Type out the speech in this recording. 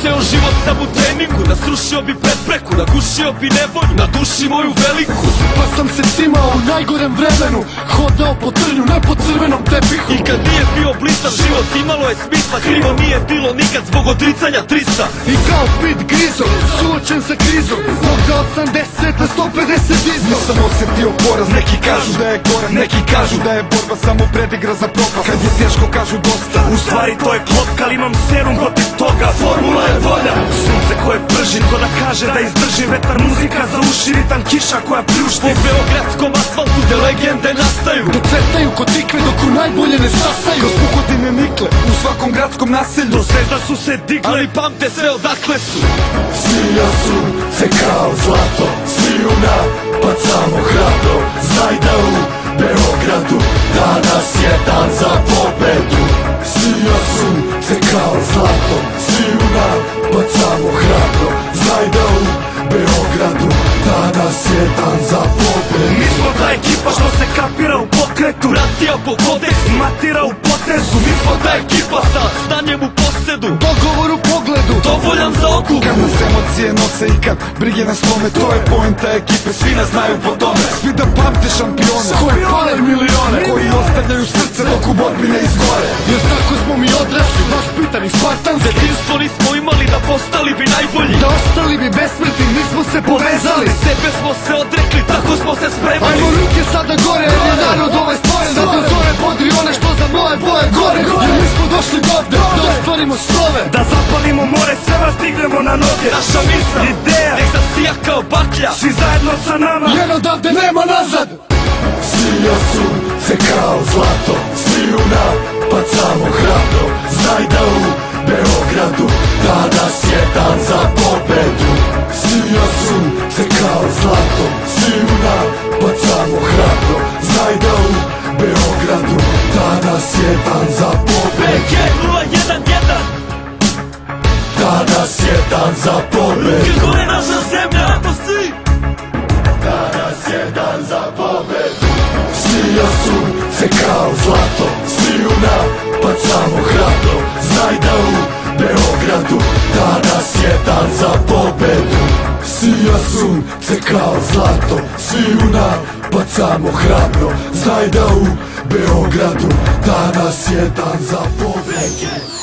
ceo život sam u treningu, nasrušio bi prepreku, nagušio bi nevolju na duši moju veliku. Pa sam se cimao u najgorem vremenu, hodao po trnju, ne po crvenom tepihu. I kad nije bio blistav život imalo je smisla, krivo nije bilo nikad zbog odricanja 300. I kao Pit Grizo, suočen sa krizom, mogao sam 10 na 150 izo. Nisam osjetio poraz, neki kažu da je goran, neki kažu da je borba samo predigra za propast. Kad je teško kažu dosta, u stvari to je klopka, ali imam serum protiv toga. Formula je volja, sunce koje prži, ko da kaže da izdrži vetar, muzika za uši, ritam kiša koja pljušti. Po beogradskom asfaltu gde legende nastaju, dok cvetaju kod tikve dok u najbolje ne stasaju. Kroz pukodine nikle u svakom gradskom naselju, do zvezda su se digle, ali pamte sve odakle su. Svija sunce kao zlato, sviju napacamo hrabro. Znaj da u Beogradu danas je dan za pobedu. Svija sunce kao zlato, sviju napacamo hrabro. Znaj da u Beogradu danas je dan za pobedu. Mi smo ta ekipa što se kapira u pokretu, ratija po kodeksu, matira u potezu. Mi smo ta ekipa sa stanjem u posedu, dogovor u pogledu, dovoljan za okup. Kad nas emocije nose i kad brige nas lome, to je poenta ekipe, svi nas znaju po tome. Svi da pamte šampione koji pale milione, koji ostavljaju srce dok u borbi ne izgore. Jer tako smo mi odrasli, vaspitani spartanski. Detinstvo nismo imali da postali bi najbolji, da ostali bi besmrtni, mi smo se povezali. Sebe smo se odrekli, tako smo se spremali. Ajmo ruke sada gore, jer je narod ovaj stvoren. Zato zove podri one što za moje boje gore. Jer mi smo došli dovde, da ostvarimo snove, da zapalimo more, sve vas stignemo na noge. Naša misla, ideja, nek zasija kao baklja, svi zajedno sa nama, jer odavde nema nazad. Svija sunce kao zlato, sviju napacamo hrabro. Znaj da u Beogradu danas je dan za pobedu. Svija sunce kao zlato, sviju napacamo hrabro. Znaj da u Beogradu danas je dan za pobedu. BG 011, danas je dan za pobedu. Gore naša zemlja, to si. Danas je dan za pobedu. Svija sunce kao zlato, sviju napacamo hrabro. Znaj da u Beogradu danas je dan za pobedu. Svija sunce kao zlato, sviju napacamo hrabro. Znaj da u Beogradu danas je dan za pobedu.